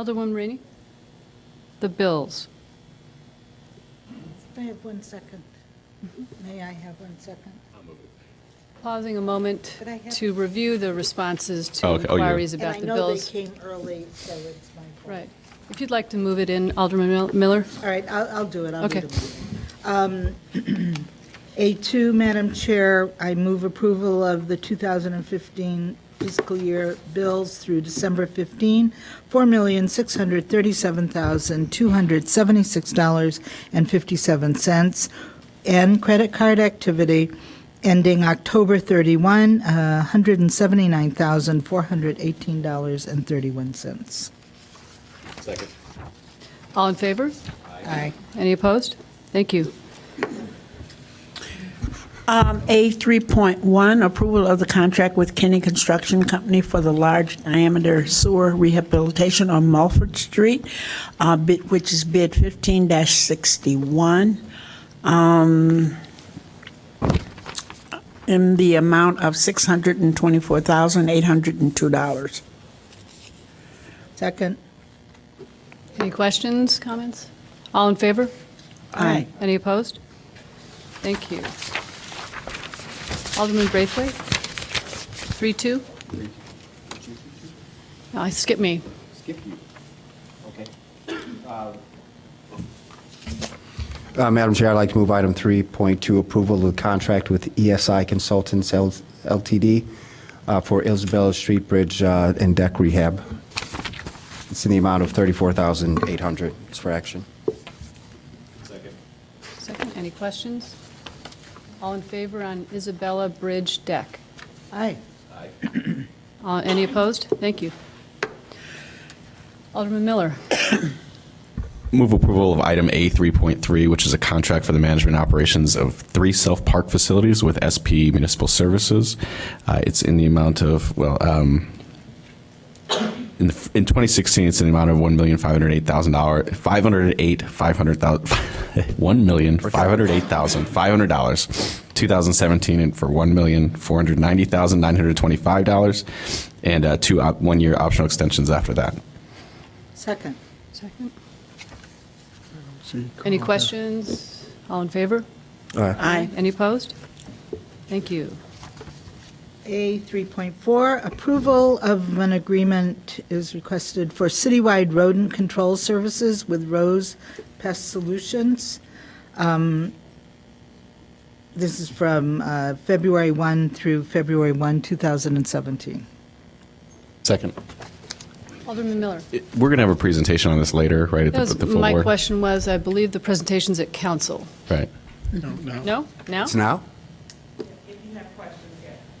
Alderwoman Rainey? The bills. May I have 1 second? May I have 1 second? Pausing a moment Could I have- to review the responses to Oh, okay. Oh, you're- inquiries And about I the know bills. they came early, so it's my fault. Right. If you'd like to move it in, Alderman Miller? All right, I'll do it. I'll Okay. do it. A2, Madam Chair, I move approval of the 2015 fiscal year bills through December 15, $4,637,276.57, and credit card activity ending October 31, $179,418.31. Second. All in favor? Aye. Any opposed? Thank you. A 3.1, approval of the contract with Kinney Construction Company for the large diameter sewer rehabilitation on Mulford Street, which is bid 15-61, in the amount of $624,802. Second. Any questions, comments? All in favor? Aye. Any opposed? Thank you. Alderman Braithwaite? 3-2? No, skip me. Madam Chair, I'd like to move item 3.2, approval of the contract with ESI Consultants Ltd. For Isabella Street Bridge and deck rehab. It's in the amount of $34,800. It's for action. Second, any questions? All in favor on Isabella Bridge deck? Aye. Any opposed? Thank you. Alderman Miller? Move approval of item A 3.3, which is a contract for the management operations of 3 self-park facilities with SP Municipal Services. It's in the amount of, in 2016, it's in the amount of $1,508,500, $1,508,500. 2017 and for $1,490,925, and 2 one-year optional extensions after that. Second. Second. Any questions? All in favor? Aye. Any opposed? Thank you. A 3.4, approval of an agreement is requested for citywide rodent control services with Rose Pest Solutions. This is from February 1 through February 1, 2017. Second. Alderman Miller? We're going to have a presentation on this later, right, at That was, the full my board? question was, I believe the presentation's at council. Right. No? Now? It's now?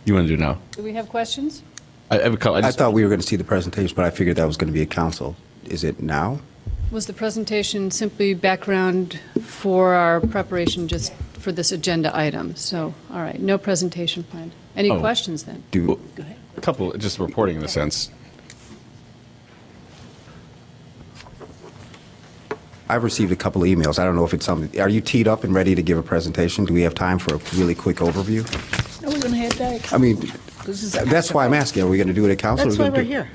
You want to do now? Do we have questions? I have a couple. I thought we were going to see the presentation, but I figured that was going to be a council. Is it now? Was the presentation simply background for our preparation just for this agenda item? So, all right, no presentation planned. Any Oh. questions then? Do, Go ahead. A couple, just reporting in a sense. I've received a couple of emails. I don't know if it's something. Are you teed up and ready to give a presentation? Do we have time for a really quick overview? No, we're going to have that. I mean, This is that's why I'm asking. Are we going to do it at council? That's or why are we we're gonna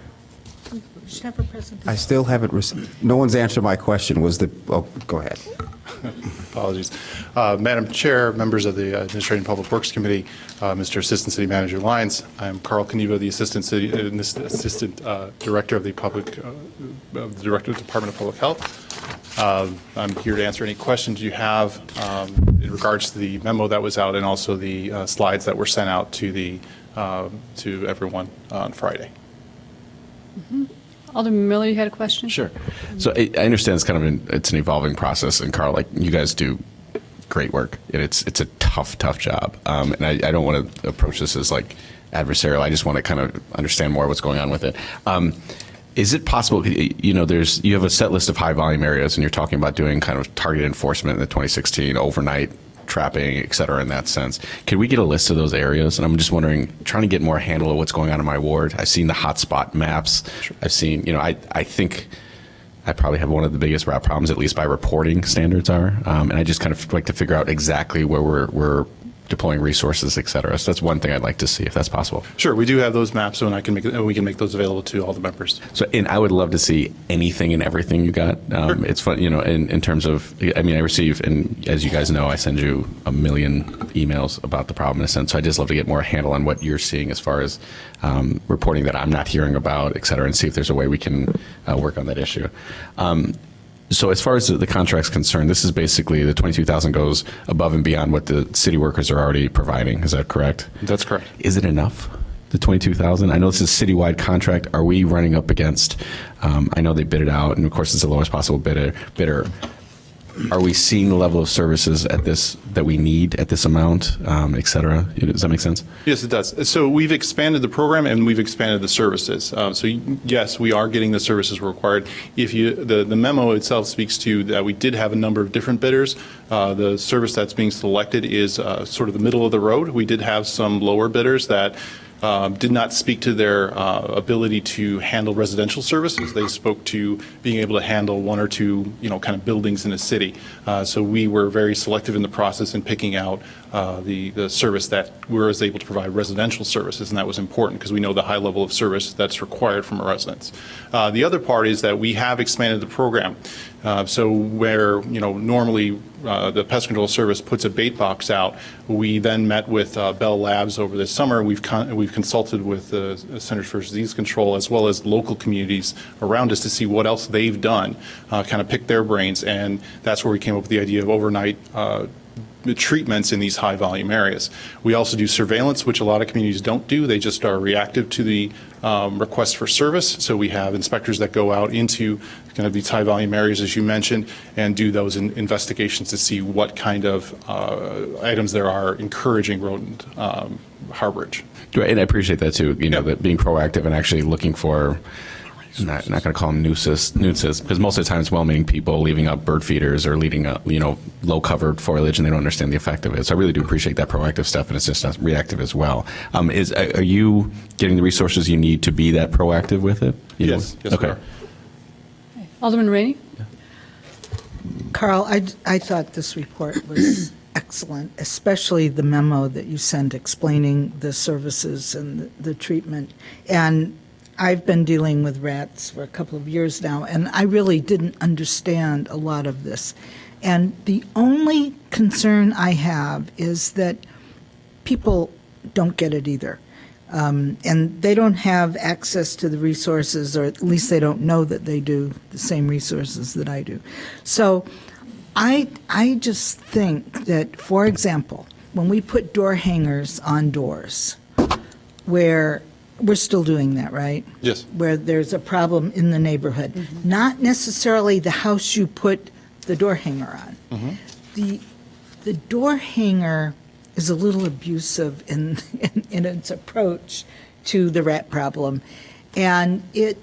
do- here. We should have a presentation. I still haven't received. No one's answered my question. Was the? Oh, go ahead. Apologies. Madam Chair, members of the Administrative and Public Works Committee, Mr. Assistant City Manager Lyons, I'm Carl Knievo, the Assistant Director of the Director of the Department of Public Health. I'm here to answer any questions you have in regards to the memo that was out and also the slides that were sent out to everyone on Friday. Alderman Miller, you had a question? Sure. So I understand it's kind of it's an evolving process, and Carl, like you guys do great work, and it's a tough job. And I don't want to approach this as like adversarial. I just want to kind of understand more what's going on with it. Is it possible, you have a set list of high volume areas, and you're talking about doing kind of targeted enforcement in the 2016 overnight trapping, et cetera, in that sense. Could we get a list of those areas? And I'm just wondering, trying to get more handle of what's going on in my ward. I've seen the hotspot maps. Sure. I've seen, I think I probably have one of the biggest route problems, at least by reporting standards are. And I just kind of like to figure out exactly where we're deploying resources, et cetera. So that's one thing I'd like to see, if that's possible. Sure, we do have those maps, and we can make those available to all the members. So, and I would love to see anything and everything you got. It's fun, in terms of, I receive, and as you guys know, I send you a million emails about the problem in a sense. So I just love to get more handle on what you're seeing as far as reporting that I'm not hearing about, et cetera, and see if there's a way we can work on that issue. So as far as the contract's concerned, this is basically the $22,000 goes above and beyond what the city workers are already providing. Is that correct? That's correct. Is it enough? The $22,000? I know this is a citywide contract. Are we running up against? I know they bid it out, and of course it's the lowest possible bidder. Are we seeing the level of services at this that we need at this amount, et cetera? Does that make sense? Yes, it does. So we've expanded the program and we've expanded the services. So yes, we are getting the services required. If the memo itself speaks to that we did have a number of different bidders. The service that's being selected is sort of the middle of the road. We did have some lower bidders that did not speak to their ability to handle residential services. They spoke to being able to handle one or two, kind of buildings in a city. So we were very selective in the process in picking out the service that we were able to provide residential services, and that was important because we know the high level of service that's required from our residents. The other part is that we have expanded the program. So where, normally the pest control service puts a bait box out, we then met with Bell Labs over this summer. We've consulted with the Centers for Disease Control as well as local communities around us to see what else they've done, kind of pick their brains, and that's where we came up with the idea of overnight treatments in these high volume areas. We also do surveillance, which a lot of communities don't do. They just are reactive to the request for service. So we have inspectors that go out into kind of these high volume areas, as you mentioned, and do those investigations to see what kind of items there are encouraging rodent harborage. And I appreciate that too, that being proactive and actually looking for, not going to call them nuisances, because most of the time it's well-meaning people leaving up bird feeders or leaving up, low-covered foliage, and they don't understand the effect of it. So I really do appreciate that proactive stuff, and it's just not reactive as well. Are you getting the resources you need to be that proactive with it? Yes, we okay. are. Alderman Rainey? Carl, I thought this report was excellent, especially the memo that you sent explaining the services and the treatment. And I've been dealing with rats for a couple of years now, and I really didn't understand a lot of this. And the only concern I have is that people don't get it either. And they don't have access to the resources, or at least they don't know that they do the same resources that I do. So I just think that, for example, when we put door hangers on doors, where we're still doing that, right? Yes. Where there's a problem in the neighborhood. Mm-hmm. Not necessarily the house you put the door hanger on. Mm-hmm. The door hanger is a little abusive in its approach to the rat problem. And it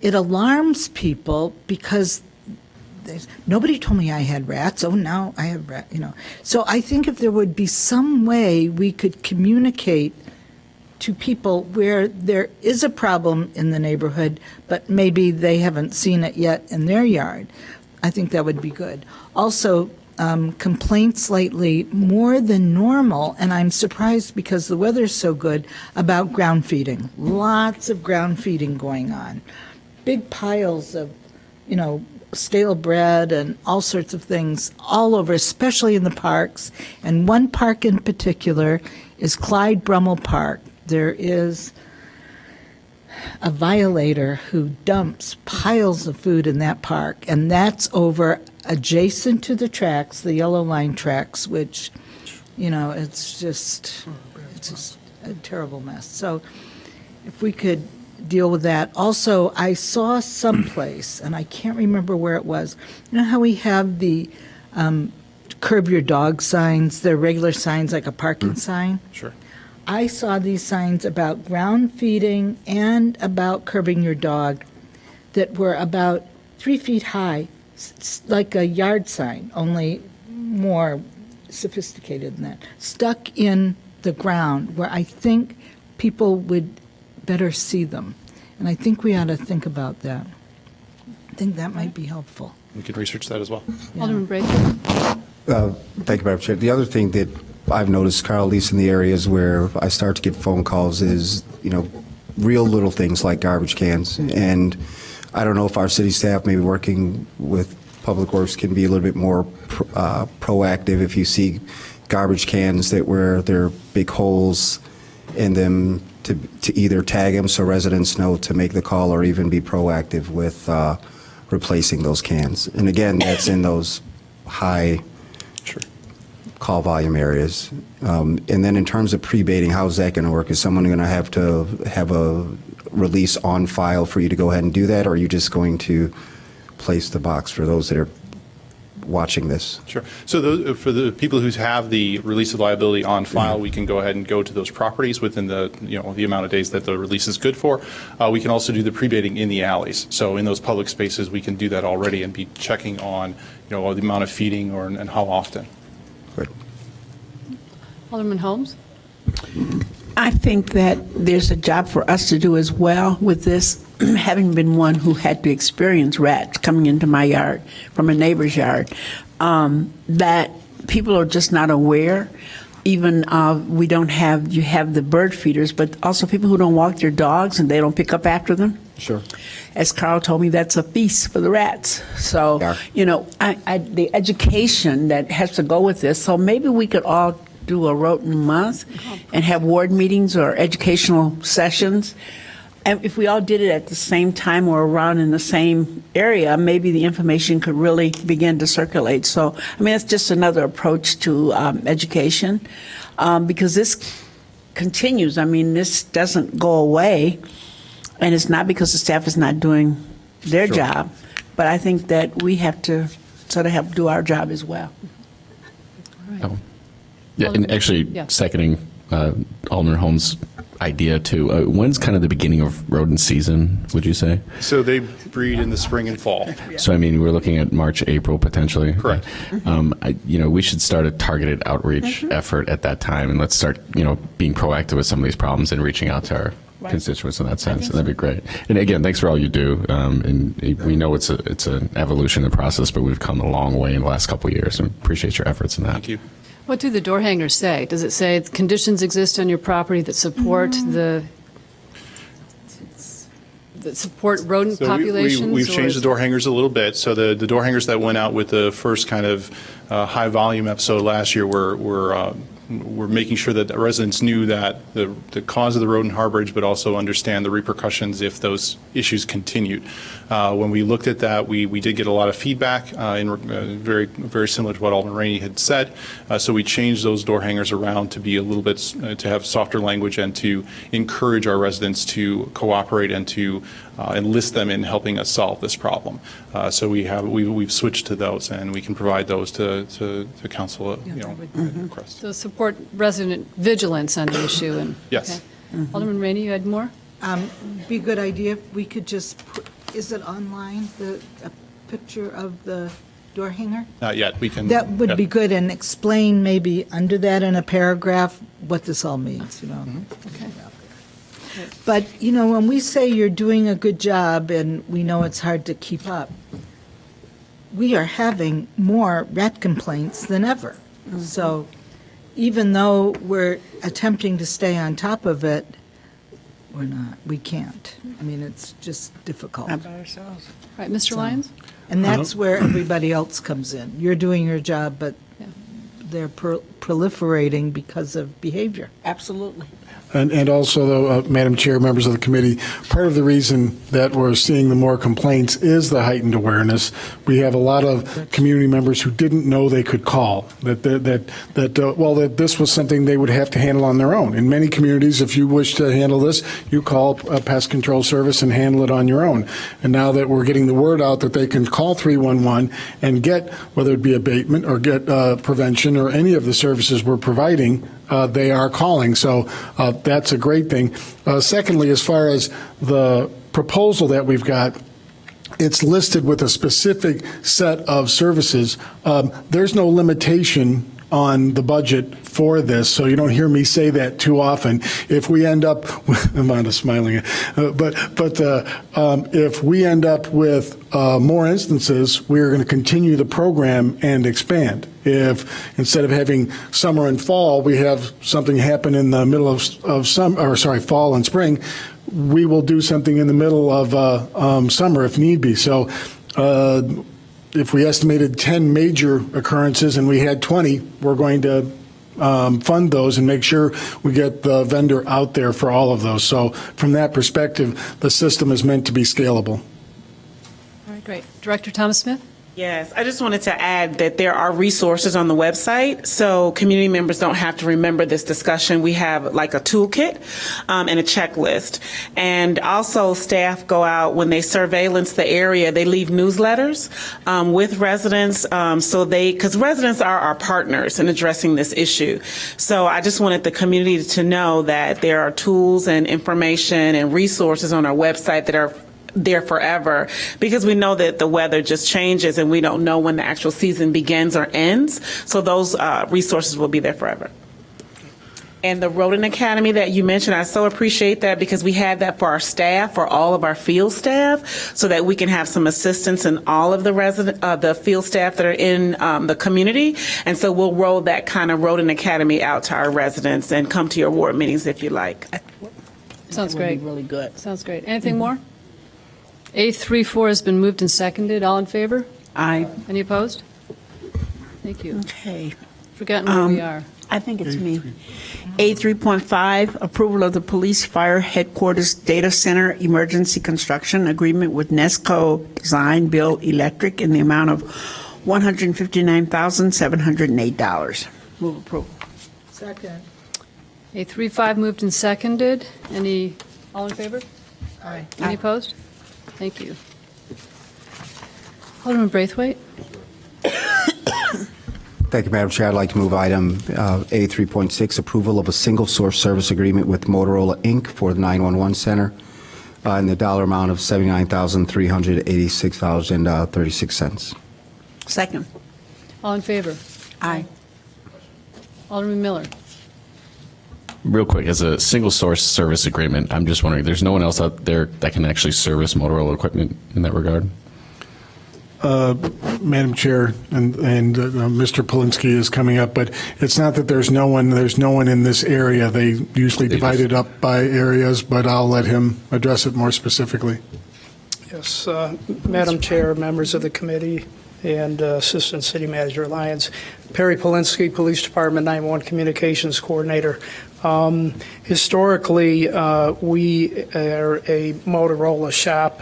alarms people because nobody told me I had rats. Oh, now I have rats, So I think if there would be some way we could communicate to people where there is a problem in the neighborhood, but maybe they haven't seen it yet in their yard, I think that would be good. Also, complaints lately more than normal, and I'm surprised because the weather's so good, about ground feeding. Lots of ground feeding going on. Big piles of, stale bread and all sorts of things all over, especially in the parks. And one park in particular is Clyde Brummel Park. There is a violator who dumps piles of food in that park, and that's over adjacent to the tracks, the yellow line tracks, which, it's just a terrible mess. So if we could deal with that. Also, I saw someplace, and I can't remember where it was, how we have the curb your dog signs, they're regular signs like a parking sign? Sure. I saw these signs about ground feeding and about curbing your dog that were about 3 feet high, like a yard sign, only more sophisticated than that, stuck in the ground where I think people would better see them. And I think we ought to think about that. I think that might be helpful. We can research that as well. Alderman Brady? Thank you, Madam Chair. The other thing that I've noticed, Carl, at least in the areas where I start to get phone calls, is, real little things like garbage cans. And I don't know if our city staff, maybe working with Public Works, can be a little bit more proactive if you see garbage cans where there are big holes in them, to either tag them so residents know to make the call, or even be proactive with replacing those cans. And again, that's in those high call volume areas. And then in terms of pre-baiting, how's that going to work? Is someone going to have a release on file for you to go ahead and do that, or are you just going to place the box for those that are watching this? Sure. So for the people who have the release of liability on file, we can go ahead and go to those properties within the amount of days that the release is good for. We can also do the pre-baiting in the alleys. So in those public spaces, we can do that already and be checking on the amount of feeding and how often. Good. Alderman Holmes? I think that there's a job for us to do as well with this, having been one who had to experience rats coming into my yard from a neighbor's yard, that people are just not aware. Even you have the bird feeders, but also people who don't walk their dogs and they don't pick up after them. Sure. As Carl told me, that's a feast for the rats. So, the education that has to go with this, so maybe we could all do a Roten month and have ward meetings or educational sessions. And if we all did it at the same time or around in the same area, maybe the information could really begin to circulate. So, it's just another approach to education, because this continues. This doesn't go away, and it's not because the staff is not doing their job, but I think that we have to sort of help do our job as well. Oh. Yeah, and actually, Yeah. seconding Alderman Holmes' idea too. When's kind of the beginning of rodent season, would you say? So they breed in the spring and fall. So we're looking at March, April potentially. Correct. We should start a targeted outreach effort at that time, and let's start being proactive with some of these problems and reaching out to our constituents in that sense. And that'd be great. And again, thanks for all you do. And we know it's an evolution in the process, but we've come a long way in the last couple of years, and appreciate your efforts in that. Thank you. What do the door hangers say? Does it say conditions exist on your property that support that support rodent So populations? we've or changed is the door hangers a little bit. So the door hangers that went out with the first kind of high volume episode last year were making sure that the residents knew that the cause of the rodent harborage, but also understand the repercussions if those issues continued. When we looked at that, we did get a lot of feedback, very very similar to what Alderman Rainey had said. So we changed those door hangers around to be a little bit to have softer language and to encourage our residents to cooperate and to enlist them in helping us solve this problem. So we've switched to those, and we can provide those to council. Request. So support resident vigilance on the issue. And Yes. okay. Alderman Rainey, you had more? Be a good idea if we could just is it online, a picture of the door hanger? Not yet. We can. That would yeah. be good, and explain maybe under that in a paragraph what this all means, Okay. But, when we say you're doing a good job and we know it's hard to keep up, we are having more rat complaints than ever. So even though we're attempting to stay on top of it, we can't. It's just difficult. Not by ourselves. All right, Mr. Lyons? And that's where everybody else comes in. You're doing your job, but Yeah. they're proliferating because of behavior. Absolutely. And also, though, Madam Chair, members of the committee, part of the reason that we're seeing the more complaints is the heightened awareness. We have a lot of community members who didn't know they could call, that this was something they would have to handle on their own. In many communities, if you wish to handle this, you call a pest control service and handle it on your own. And now that we're getting the word out that they can call 311 and get, whether it be abatement or get prevention or any of the services we're providing, they are calling. So that's a great thing. Secondly, as far as the proposal that we've got, it's listed with a specific set of services. There's no limitation on the budget for this, so you don't hear me say that too often. If we end up, I'm not smiling, but if we end up with more instances, we're going to continue the program and expand. If instead of having summer and fall, we have something happen in the middle of fall and spring, we will do something in the middle of summer if need be. So if we estimated 10 major occurrences and we had 20, we're going to fund those and make sure we get the vendor out there for all of those. So from that perspective, the system is meant to be scalable. All right, great. Director Thomas Smith? Yes, I just wanted to add that there are resources on the website, so community members don't have to remember this discussion. We have like a toolkit and a checklist. And also staff go out when they surveillance the area, they leave newsletters with residents because residents are our partners in addressing this issue. So I just wanted the community to know that there are tools and information and resources on our website that are there forever, because we know that the weather just changes and we don't know when the actual season begins or ends. So those resources will be there forever. And the Rodent Academy that you mentioned, I so appreciate that, because we had that for our staff, for all of our field staff, so that we can have some assistance in all of the field staff that are in the community. And so we'll roll that kind of Rodent Academy out to our residents and come to your ward meetings if you like. Sounds That would be great. really good. Sounds great. Anything more? A34 has been moved and seconded. All in favor? Aye. Any opposed? Thank you. Okay. Forgotten where we are. I think it's me. A3.5, approval of the Police Fire Headquarters Data Center Emergency Construction Agreement with Nesco Design Build Electric in the amount of $159,708. Move approval. Second. A35 moved and seconded. All in favor? Aye. Any opposed? Thank you. Alderman Braithwaite? Thank you, Madam Chair. I'd like to move item A3.6, approval of a single-source service agreement with Motorola, Inc. for the 911 Center in the dollar amount of $79,386.36. Second. All in favor? Aye. Alderman Miller? Real quick, as a single source service agreement, I'm just wondering, there's no one else out there that can actually service Motorola equipment in that regard? Madam Chair, and Mr. Polinsky is coming up, but it's not that there's no one in this area. They usually divide it up by areas, but I'll let him address it more specifically. Yes, Madam Chair, members of the committee, and Assistant City Manager Lyons. Perry Polinsky, Police Department 911 Communications Coordinator. Historically, we are a Motorola shop,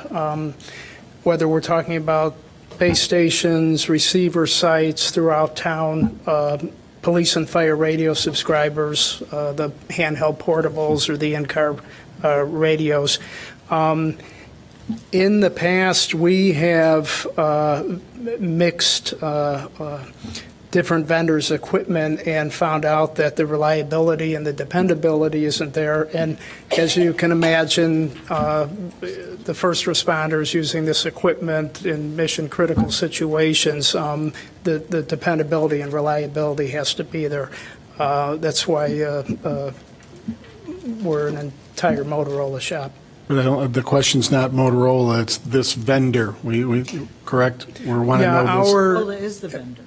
whether we're talking about base stations, receiver sites throughout town, police and fire radio subscribers, the handheld portables or the in-car radios. In the past, we have mixed different vendors' equipment and found out that the reliability and the dependability isn't there. And as you can imagine, the first responders using this equipment in mission-critical situations, the dependability and reliability has to be there. That's why we're an entire Motorola shop. But the question's not Motorola, it's this vendor. We correct? We want to know this. Motorola is the vendor.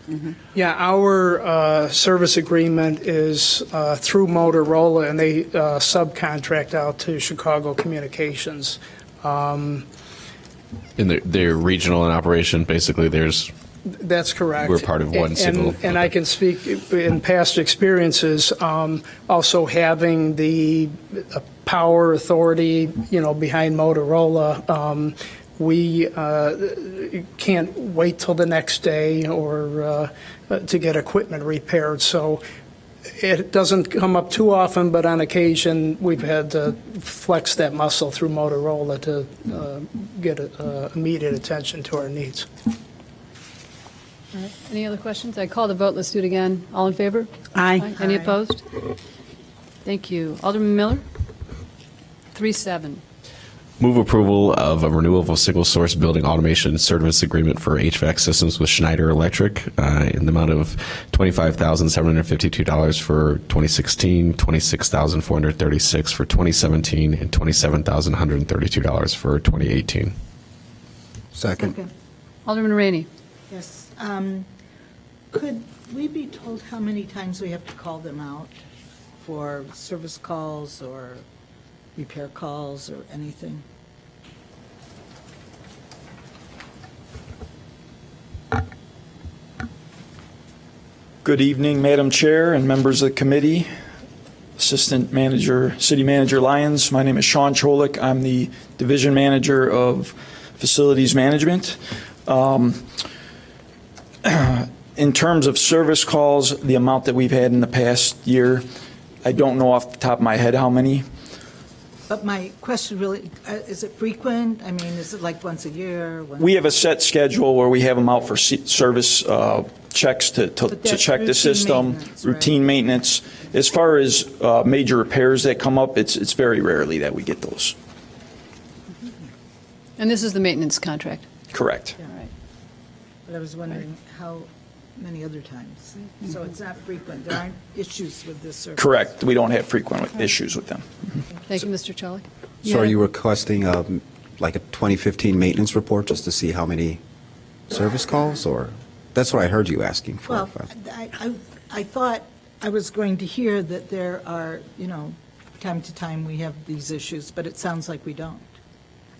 Yeah, our service agreement is through Motorola, and they subcontract out to Chicago Communications. In their regional in operation, basically, That's correct. We're part of one single- And I can speak in past experiences, also having the power authority, behind Motorola. We can't wait till the next day or to get equipment repaired. So it doesn't come up too often, but on occasion, we've had to flex that muscle through Motorola to get immediate attention to our needs. All right. Any other questions? I call the vote. Let's do it again. All in favor? Aye. Any opposed? Thank you. Alderman Miller? 3-7. Move approval of a renewal of a single-source building automation service agreement for HVAC systems with Schneider Electric in the amount of $25,752 for 2016, $26,436 for 2017, and $27,132 for 2018. Second. Alderman Rainey. Yes. Could we be told how many times we have to call them out for service calls or repair calls or anything? Good evening, Madam Chair and members of the committee. Assistant Manager, City Manager Lyons. My name is Sean Cholik. I'm the Division Manager of Facilities Management. In terms of service calls, the amount that we've had in the past year, I don't know off the top of my head how many. But my question really, is it frequent? I mean, is it like once a year? We have a set schedule where we have them out for service checks to that's check the routine system, maintenance, right? routine maintenance. As far as major repairs that come up, it's very rarely that we get those. And this is the maintenance contract. Correct. All right. But I was wondering how many other times. So it's not frequent. There aren't issues with this service. Correct. We don't have frequent issues with them. Thank you, Mr. Cholik. So are you requesting like a 2015 maintenance report just to see how many service calls, or? That's what I heard you asking for. Well, I thought I was going to hear that there are, time to time we have these issues, but it sounds like we don't.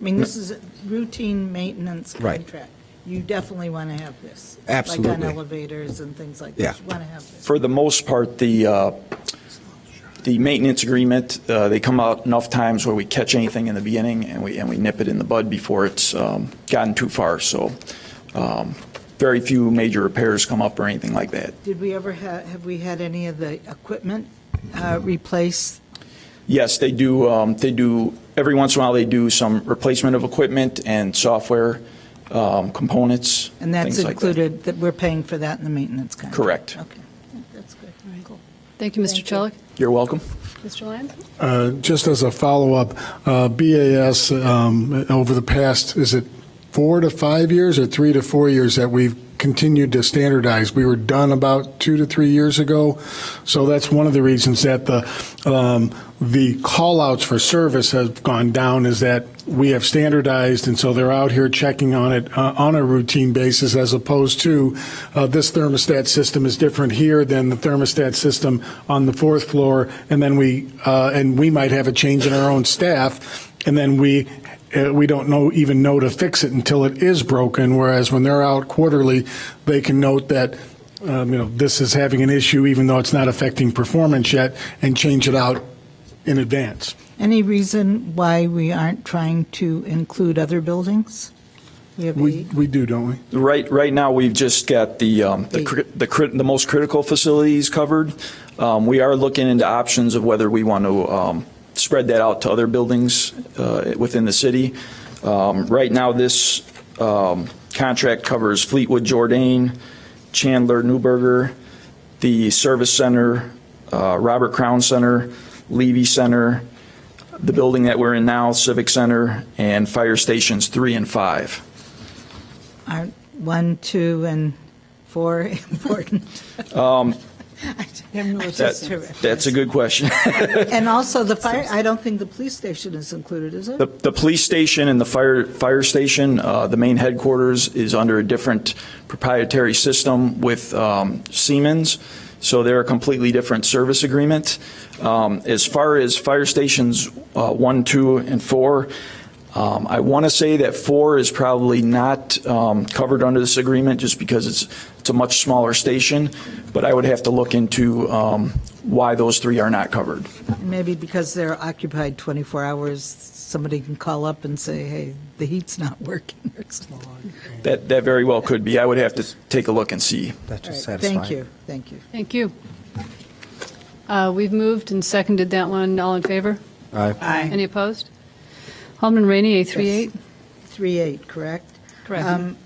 I mean, this is a routine maintenance Right. contract. You definitely want to have this. Like Absolutely. on elevators and things like Yeah. that. You want to have this. For the most part, the maintenance agreement, they come out enough times where we catch anything in the beginning and we nip it in the bud before it's gotten too far. So very few major repairs come up or anything like that. Did we ever have we had any of the equipment replaced? Yes, they do. Every once in a while, they do some replacement of equipment and software components. And that's things like that. included, that we're paying for that in the maintenance contract? Correct. Okay, that's good. Cool. Thank you, Mr. Cholik. You're welcome. Mr. Lyons? Just as a follow-up, BAS, over the past, is it 4 to 5 years or 3 to 4 years that we've continued to standardize? We were done about 2 to 3 years ago. So that's one of the reasons that the call-outs for service have gone down, is that we have standardized, and so they're out here checking on it on a routine basis, as opposed to this thermostat system is different here than the thermostat system on the 4th floor, and then we might have a change in our own staff, and then we don't even know to fix it until it is broken, whereas when they're out quarterly, they can note that this is having an issue even though it's not affecting performance yet, and change it out in advance. Any reason why we aren't trying to include other buildings? We have We 8. do, don't we? Right now, we've just got the most critical facilities covered. We are looking into options of whether we want to spread that out to other buildings within the city. Right now, this contract covers Fleetwood Jourdain, Chandler Newberger, the Service Center, Robert Crown Center, Levy Center, the building that we're in now, Civic Center, and fire stations 3 and 5. Aren't 1, 2, and 4 important? That's a good question. And also the fire, I don't think the police station is included, is it? The police station and the fire station, the main headquarters is under a different proprietary system with Siemens, so they're a completely different service agreement. As far as fire stations 1, 2, and 4, I want to say that 4 is probably not covered under this agreement just because it's a much smaller station, but I would have to look into why those 3 are not covered. Maybe because they're occupied 24 hours, somebody can call up and say, hey, the heat's not working or something. That very well could be. I would have to take a look and see. That just All right, satisfied. Thank you. Thank you. We've moved and seconded that one. All in favor? Aye. Any opposed? Alderman Rainey, A38? 3-8, correct? Correct.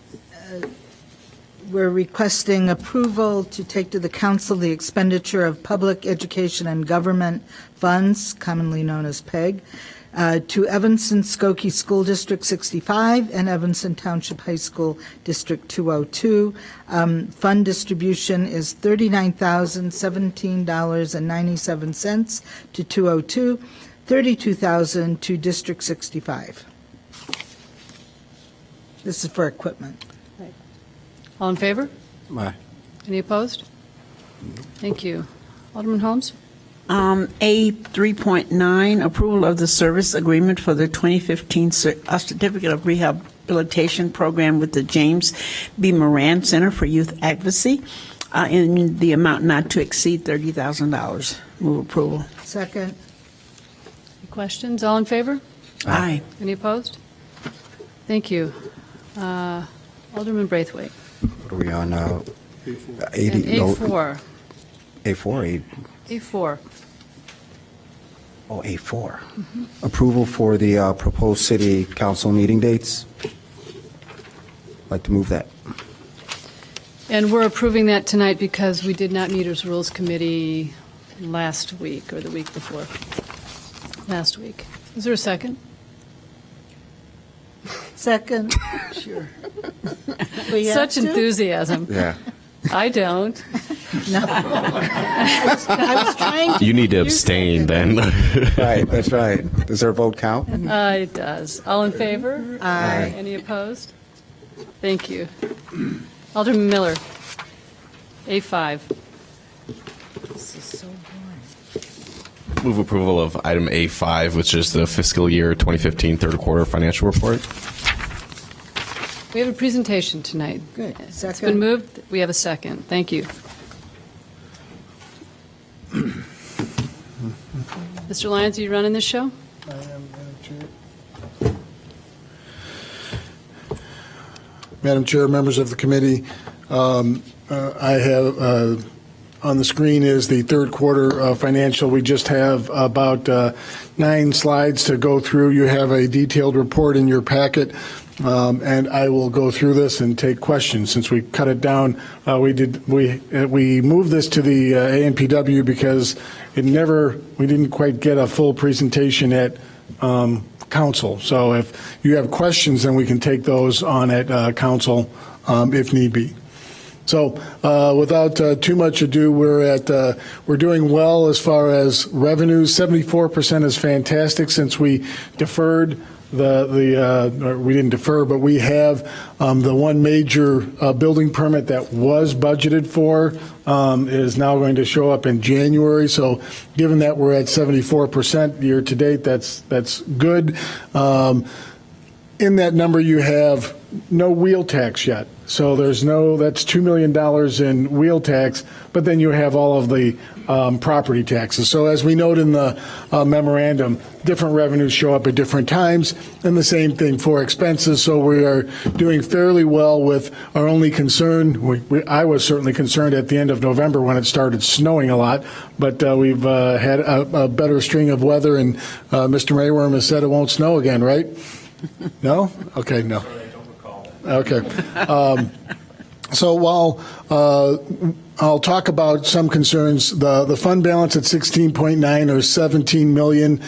We're requesting approval to take to the council the expenditure of public education and government funds, commonly known as PEG, to Evanston Skokie School District 65 and Evanston Township High School District 202. Fund distribution is $39,017.97 to 202, $32,000 to District 65. This is for equipment. All in favor? Aye. Any opposed? Thank you. Alderman Holmes? A 3.9, approval of the service agreement for the 2015 Certificate of Rehabilitation Program with the James B. Moran Center for Youth Advocacy in the amount not to exceed $30,000. Move approval. Second. Any questions? All in favor? Aye. Any opposed? Thank you. Alderman Braithwaite. What are we on now? And 80, no, A4. A4, A4. A4. Approval for the proposed city council meeting dates. Like to move that. And we're approving that tonight because we did not meet as Rules Committee last week or the week before. Last week. Is there a second? Second. Sure. We have Such to? enthusiasm. Yeah. I don't. I was trying to. You need to abstain then. Right, that's right. Does their vote count? It does. All in favor? Aye. Any opposed? Thank you. Alderman Miller. A5. This is so boring. Move approval of item A5, which is the fiscal year 2015 third quarter financial report. We have a presentation tonight. Good. It's Second. been moved. We have a second. Thank you. Mr. Lyons, are you running this show? I am, Madam Chair. Madam Chair, members of the committee, I have on the screen is the third quarter financial. We just have about 9 slides to go through. You have a detailed report in your packet, and I will go through this and take questions. Since we cut it down, we moved this to the ANPW because we didn't quite get a full presentation at council. So if you have questions, then we can take those on at council if need be. So without too much ado, we're doing well as far as revenues. 74% is fantastic since we deferred or we didn't defer, but we have the one major building permit that was budgeted for is now going to show up in January. So given that we're at 74% year to date, that's good. In that number, you have no wheel tax yet. So that's $2 million in wheel tax, but then you have all of the property taxes. So as we note in the memorandum, different revenues show up at different times, and the same thing for expenses. So we are doing fairly well with our only concern. I was certainly concerned at the end of November when it started snowing a lot, but we've had a better string of weather, and Mr. Mayworm has said it won't snow again, right? No? Okay, no. Okay. So while I'll talk about some concerns, the fund balance at 16.9 or 17 million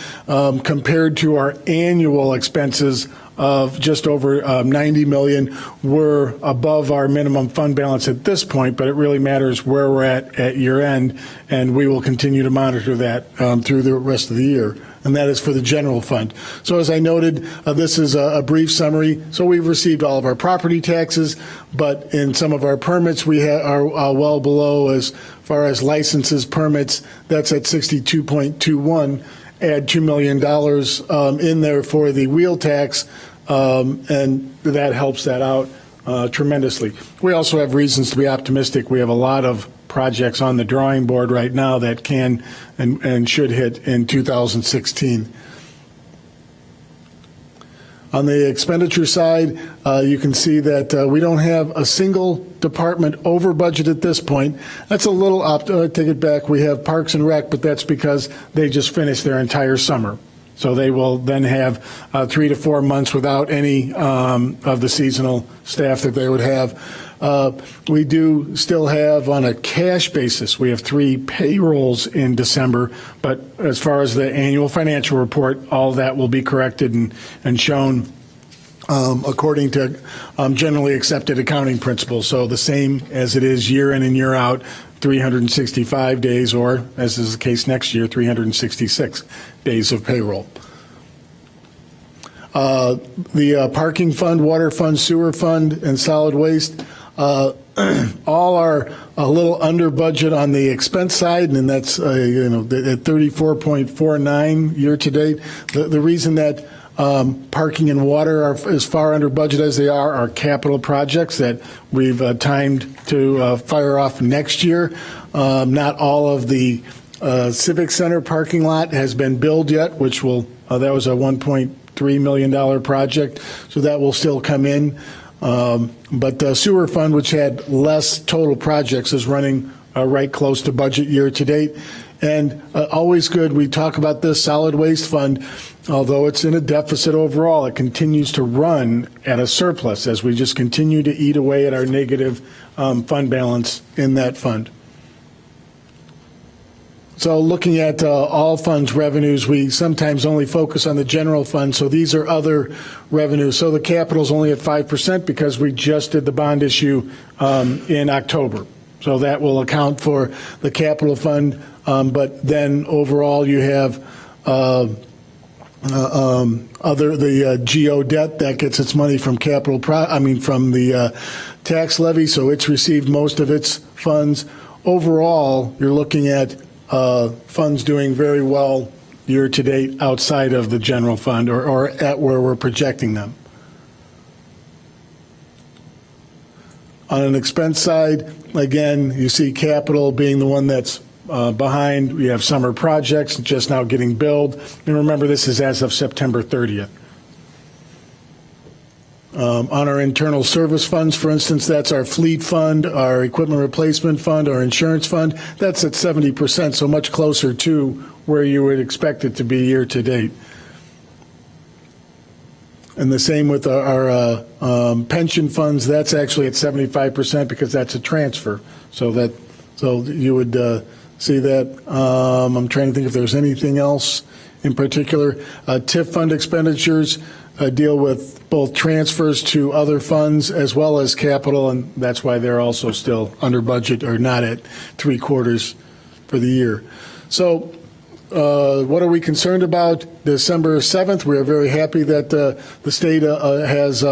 compared to our annual expenses of just over 90 million, we're above our minimum fund balance at this point, but it really matters where we're at year end, and we will continue to monitor that through the rest of the year. And that is for the general fund. So as I noted, this is a brief summary. So we've received all of our property taxes, but in some of our permits, we are well below as far as licenses, permits. That's at 62.21. Add $2 million in there for the wheel tax, and that helps that out tremendously. We also have reasons to be optimistic. We have a lot of projects on the drawing board right now that can and should hit in 2016. On the expenditure side, you can see that we don't have a single department over budget at this point. That's a little take it back. We have Parks and Rec, but that's because they just finished their entire summer. So they will then have 3 to 4 months without any of the seasonal staff that they would have. We do still have, on a cash basis, we have 3 payrolls in December, but as far as the annual financial report, all that will be corrected and shown according to generally accepted accounting principles. So the same as it is year in and year out, 365 days, or as is the case next year, 366 days of payroll. The parking fund, water fund, sewer fund, and solid waste, all are a little under budget on the expense side, and that's at 34.49 year to date. The reason that parking and water are as far under budget as they are capital projects that we've timed to fire off next year. Not all of the Civic Center parking lot has been billed yet, which will that was a $1.3 million project, so that will still come in. But the sewer fund, which had less total projects, is running right close to budget year to date. And always good, we talk about this solid waste fund, although it's in a deficit overall, it continues to run at a surplus as we just continue to eat away at our negative fund balance in that fund. So looking at all funds revenues, we sometimes only focus on the general fund, so these are other revenues. So the capital's only at 5% because we just did the bond issue in October. So that will account for the capital fund, but then overall you have the GO debt that gets its money from from the tax levy, so it's received most of its funds. Overall, you're looking at funds doing very well year to date outside of the general fund or at where we're projecting them. On an expense side, again, you see capital being the one that's behind. We have summer projects just now getting billed. And remember, this is as of September 30th. On our internal service funds, for instance, that's our fleet fund, our equipment replacement fund, our insurance fund. That's at 70%, so much closer to where you would expect it to be year to date. And the same with our pension funds. That's actually at 75% because that's a transfer. So you would see that. I'm trying to think if there's anything else in particular. TIF fund expenditures deal with both transfers to other funds as well as capital, and that's why they're also still under budget or not at 3/4 for the year. So what are we concerned about? December 7th, we are very happy that the state has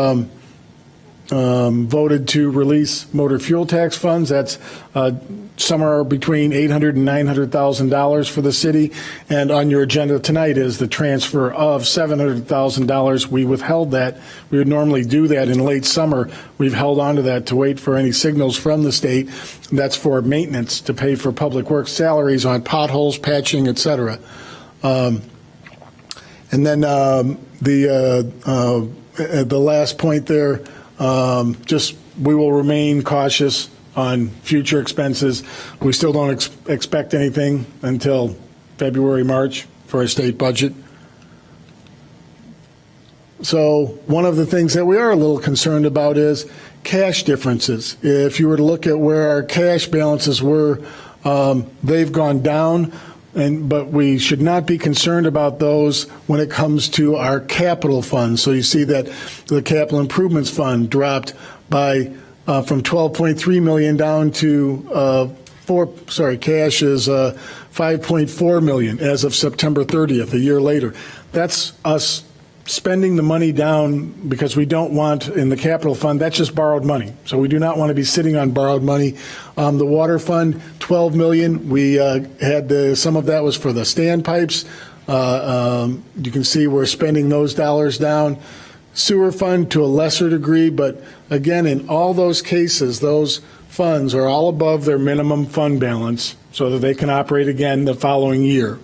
voted to release motor fuel tax funds. That's somewhere between $800,000 and $900,000 for the city. And on your agenda tonight is the transfer of $700,000. We withheld that. We would normally do that in late summer. We've held on to that to wait for any signals from the state. That's for maintenance to pay for public works salaries on potholes, patching, et cetera. And then the last point there, just we will remain cautious on future expenses. We still don't expect anything until February, March for our state budget. So one of the things that we are a little concerned about is cash differences. If you were to look at where our cash balances were, they've gone down. But we should not be concerned about those when it comes to our capital funds. So you see that the capital improvements fund dropped by from 12.3 million down to cash is 5.4 million as of September 30th, a year later. That's us spending the money down because we don't want in the capital fund, that's just borrowed money. So we do not want to be sitting on borrowed money. The water fund, 12 million. We had some of that was for the standpipes. You can see we're spending those dollars down. Sewer fund to a lesser degree, but again, in all those cases, those funds are all above their minimum fund balance so that they can operate again the following year.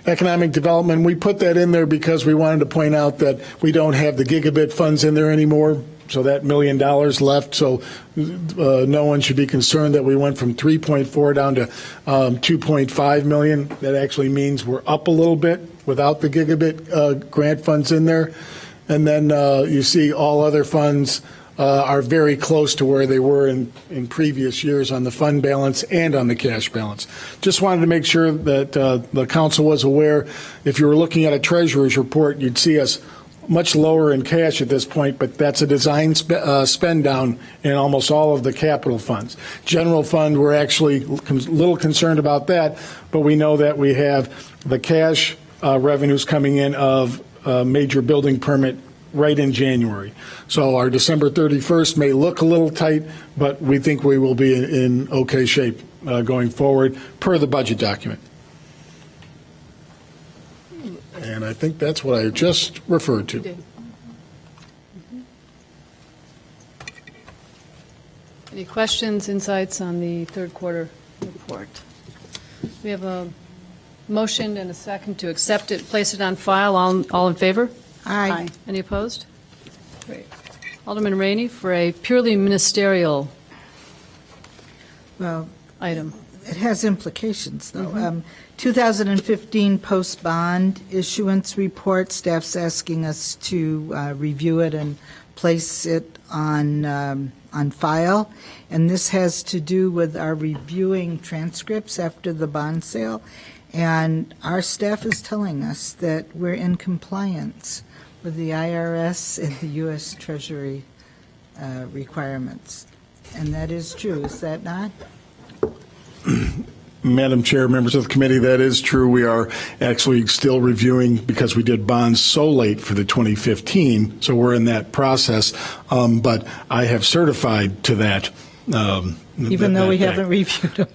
Economic development, we put that in there because we wanted to point out that we don't have the gigabit funds in there anymore, so that $1 million left. So no one should be concerned that we went from 3.4 down to 2.5 million. That actually means we're up a little bit without the gigabit grant funds in there. And then you see all other funds are very close to where they were in previous years on the fund balance and on the cash balance. Just wanted to make sure that the council was aware. If you were looking at a treasurer's report, you'd see us much lower in cash at this point, but that's a design spend down in almost all of the capital funds. General fund, we're actually a little concerned about that, but we know that we have the cash revenues coming in of major building permit right in January. So our December 31st may look a little tight, but we think we will be in okay shape going forward per the budget document. And I think that's what I just referred to. Did. Any questions, insights on the third quarter report? We have a motion and a second to accept it, place it on file. All in favor? Aye. Any opposed? Great. Alderman Rainey for a purely ministerial Well, item. it has implications, though. 2015 post-bond issuance report, staff's asking us to review it and place it on file. And this has to do with our reviewing transcripts after the bond sale. And our staff is telling us that we're in compliance with the IRS and the U.S. Treasury requirements. And that is true, is that not? Madam Chair, members of the committee, that is true. We are actually still reviewing because we did bonds so late for the 2015, so we're in that process. But I have certified to that. Even though we haven't reviewed them.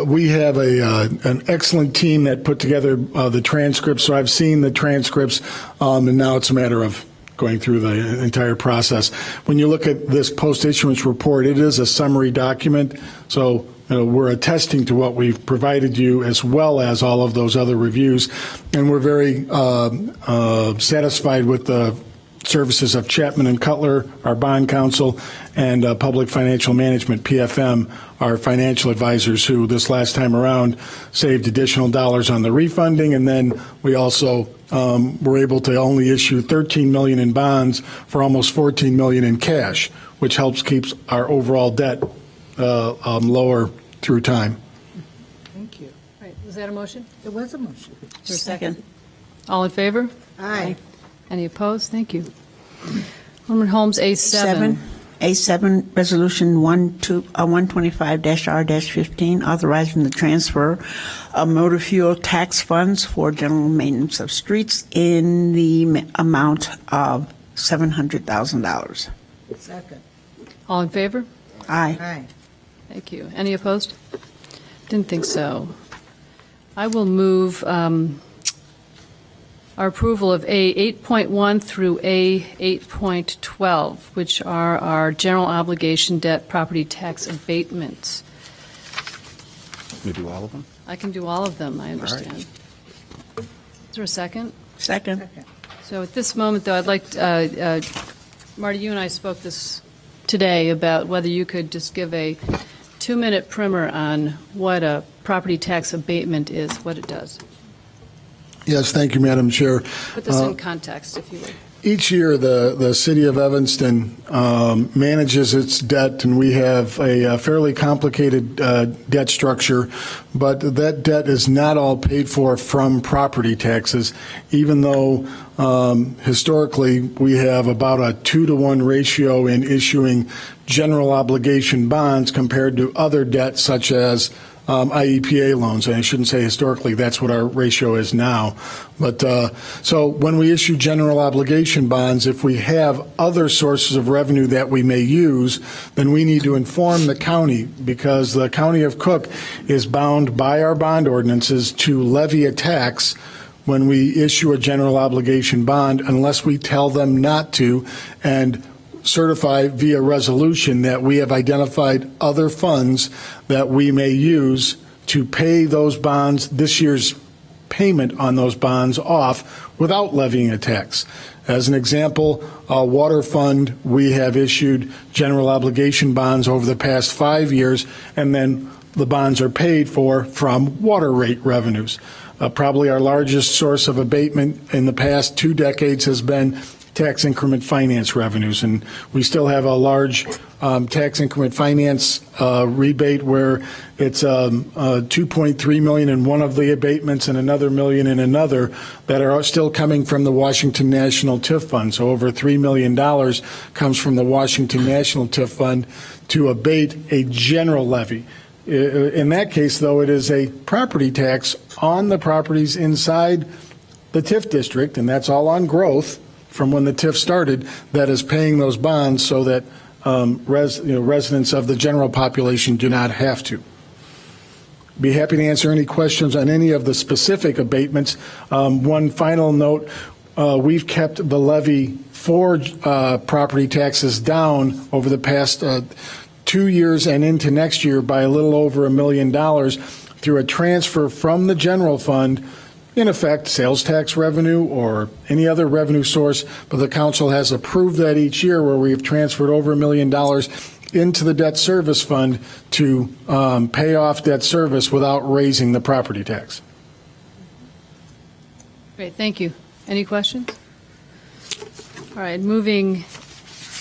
We have an excellent team that put together the transcripts, so I've seen the transcripts, and now it's a matter of going through the entire process. When you look at this post-issuance report, it is a summary document, so we're attesting to what we've provided you as well as all of those other reviews, and we're very satisfied with the services of Chapman and Cutler, our bond counsel, and Public Financial Management, PFM, our financial advisors, who this last time around saved additional dollars on the refunding, and then we also were able to only issue $13 million in bonds for almost $14 million in cash, which helps keeps our overall debt lower through time. Thank you. All right, was that a motion? There was a motion. Is there a second? All in favor? Aye. Any opposed? Thank you. Alderman Holmes, A7. A7, Resolution 125-R-15, authorizing the transfer of motor fuel tax funds for general maintenance of streets in the amount of $700,000. Second. All in favor? Aye. Aye. Thank you. Any opposed? Didn't think so. I will move our approval of A 8.1 through A 8.12, which are our general obligation debt property tax abatements. We do all of them? I can do all of them, I understand. Is there a second? Second. So at this moment, though, I'd like, Marty, you and I spoke this today about whether you could just give a 2-minute primer on what a property tax abatement is, what it does. Yes, thank you, Madam Chair. Put this in context, if you would. Each year, the city of Evanston manages its debt, and we have a fairly complicated debt structure, but that debt is not all paid for from property taxes, even though historically we have about a 2-to-1 ratio in issuing general obligation bonds compared to other debts such as IEPA loans. And I shouldn't say historically, that's what our ratio is now. But so when we issue general obligation bonds, if we have other sources of revenue that we may use, then we need to inform the county, because the county of Cook is bound by our bond ordinances to levy a tax when we issue a general obligation bond unless we tell them not to and certify via resolution that we have identified other funds that we may use to pay those bonds, this year's payment on those bonds off without levying a tax. As an example, water fund, we have issued general obligation bonds over the past 5 years, and then the bonds are paid for from water rate revenues. Probably our largest source of abatement in the past 2 decades has been tax increment finance revenues. And we still have a large tax increment finance rebate where it's $2.3 million in one of the abatements and another million in another that are still coming from the Washington National TIF Fund. So over $3 million comes from the Washington National TIF Fund to abate a general levy. In that case, though, it is a property tax on the properties inside the TIF district, and that's all on growth from when the TIF started, that is paying those bonds so that residents of the general population do not have to. Be happy to answer any questions on any of the specific abatements. One final note, we've kept the levy for property taxes down over the past 2 years and into next year by a little over $1 million through a transfer from the general fund, in effect, sales tax revenue or any other revenue source, but the council has approved that each year where we've transferred over $1 million into the debt service fund to pay off debt service without raising the property tax. Great, thank you. Any questions? All right, moving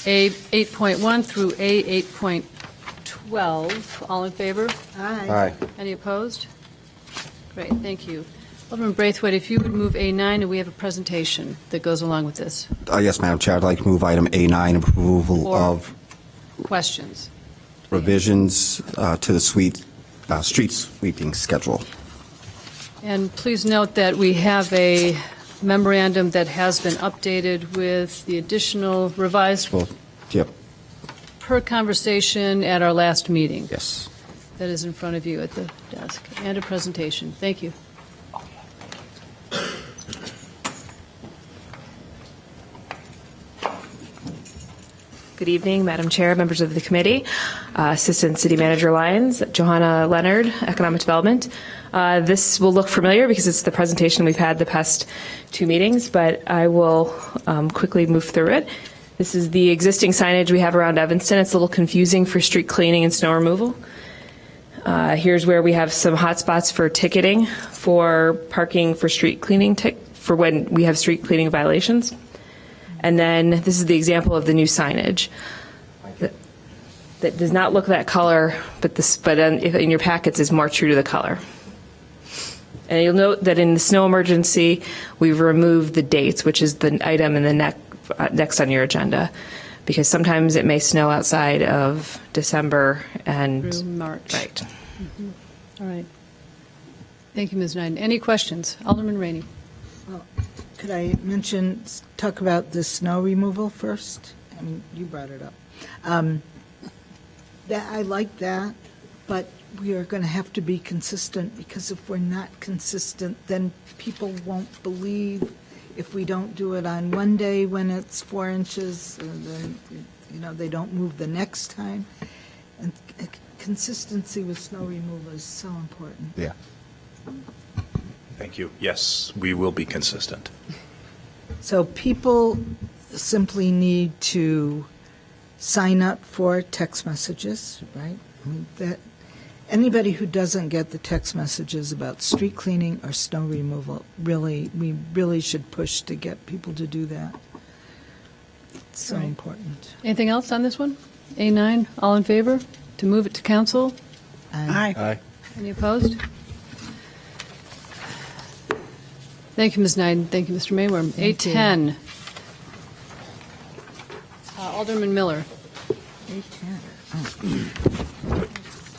A 8.1 through A 8.12. All in favor? Aye. Any opposed? Great, thank you. Alderman Braithwaite, if you would move A9, and we have a presentation that goes along with this. Yes, Madam Chair, I'd like to move item A9, approval Or- of Questions? revisions to the street sweeping schedule. And please note that we have a memorandum that has been updated with the additional revised Well, yep, per conversation at our last meeting. yes. That is in front of you at the desk, and a presentation. Thank you. Good evening, Madam Chair, members of the committee, Assistant City Manager Lyons, Johanna Leonard, Economic Development. This will look familiar because it's the presentation we've had the past 2 meetings, but I will quickly move through it. This is the existing signage we have around Evanston. It's a little confusing for street cleaning and snow removal. Here's where we have some hot spots for ticketing for parking for street cleaning, for when we have street cleaning violations. And then this is the example of the new signage that does not look that color, but in your packets is more true to the color. And you'll note that in the snow emergency, we've removed the dates, which is the item in the next on your agenda, because sometimes it may snow outside of December and Through March. Right. All right. Thank you, Ms. Knighton. Any questions? Alderman Rainey. Could I talk about the snow removal first? I mean, you brought it up. I like that, but we are going to have to be consistent, because if we're not consistent, then people won't believe if we don't do it on one day when it's 4 inches, then, they don't move the next time. And consistency with snow removal is so important. Yeah. Thank you. Yes, we will be consistent. So people simply need to sign up for text messages, right? I mean, that anybody who doesn't get the text messages about street cleaning or snow removal, we really should push to get people to do that. It's so Right. important. Anything else on this one? A9, all in favor to move it to council? Aye. Any opposed? Thank you, Ms. Knighton. Thank you, Mr. Mayworm. Thank you. A10. Alderman Miller.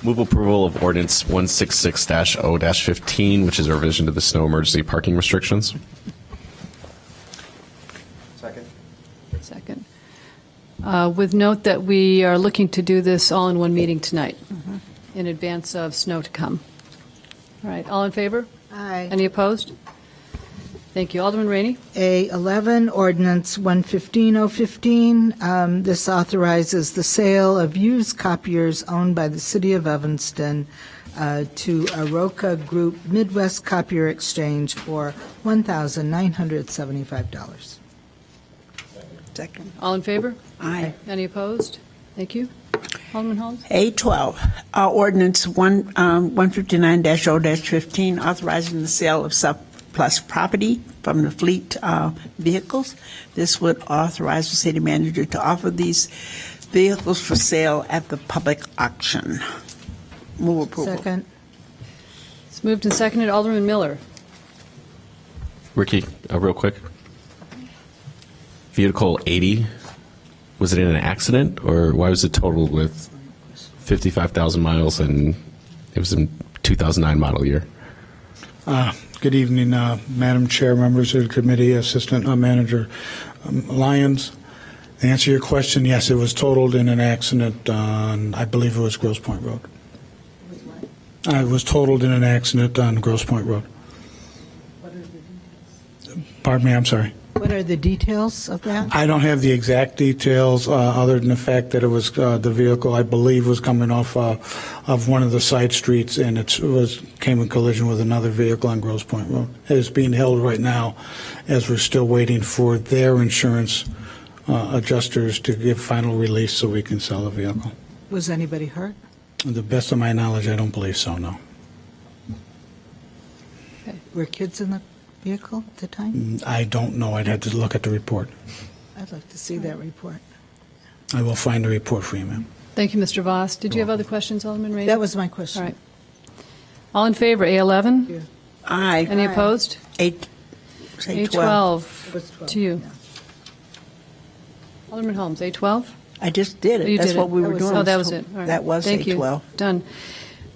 Move approval of ordinance 166-0-15, which is a revision to the snow emergency parking restrictions. Second. With note that we are looking to do this all in one meeting tonight, in advance of snow to come. All right, all in favor? Aye. Any opposed? Thank you. Alderman Rainey. A11, ordinance 115-015. This authorizes the sale of used copiers owned by the city of Evanston to Aroka Group Midwest Copier Exchange for $1,975. Second. All in favor? Aye. Any opposed? Thank you. Alderman Holmes. A12, ordinance 159-0-15, authorizing the sale of plus property from the fleet vehicles. This would authorize the city manager to offer these vehicles for sale at the public auction. Move approval. Second. It's moved and seconded. Alderman Miller. Ricky, real quick. Vehicle 80, was it in an accident, or why was it totaled with 55,000 miles and it was in 2009 model year? Good evening, Madam Chair, members of the committee, Assistant Manager Lyons. To answer your question, yes, it was totaled in an accident on, I believe it was Grosse Pointe Road. It was totaled in an accident on Grosse Pointe Road. Pardon me, I'm sorry. What are the details of that? I don't have the exact details, other than the fact that it was the vehicle, I believe, was coming off of one of the side streets, and came in collision with another vehicle on Grosse Pointe Road. It is being held right now as we're still waiting for their insurance adjusters to give final release so we can sell the vehicle. Was anybody hurt? To the best of my knowledge, I don't believe so, no. Were kids in the vehicle at the time? I don't know. I'd have to look at the report. I'd like to see that report. I will find the report for you, ma'am. Thank you, Mr. Voss. Did you have other questions, Alderman Rainey? That was my question. All right. All in favor, A11? Aye. Any opposed? Say 12. A12 to you. Alderman Holmes, A12? I just did Oh, it. you That's did what it. we were doing. Oh, that was it. All right. That was Thank you. A12. Done.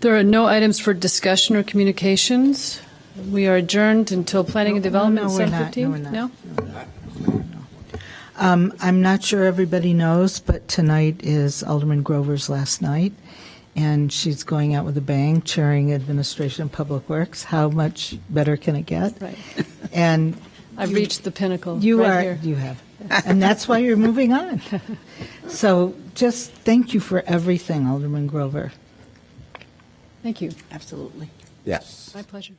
There are no items for discussion or communications. We are adjourned until Planning and Development No, at we're not. 7:15? No, we're not. I'm not sure everybody knows, but tonight is Alderman Grover's last night, and she's going out with a bang, chairing Administration and Public Works. How much better can it get? Right. And I've reached the pinnacle you right are, here. you have, and that's why you're moving on. So just thank you for everything, Alderman Grover. Thank you. Absolutely. Yes. My pleasure.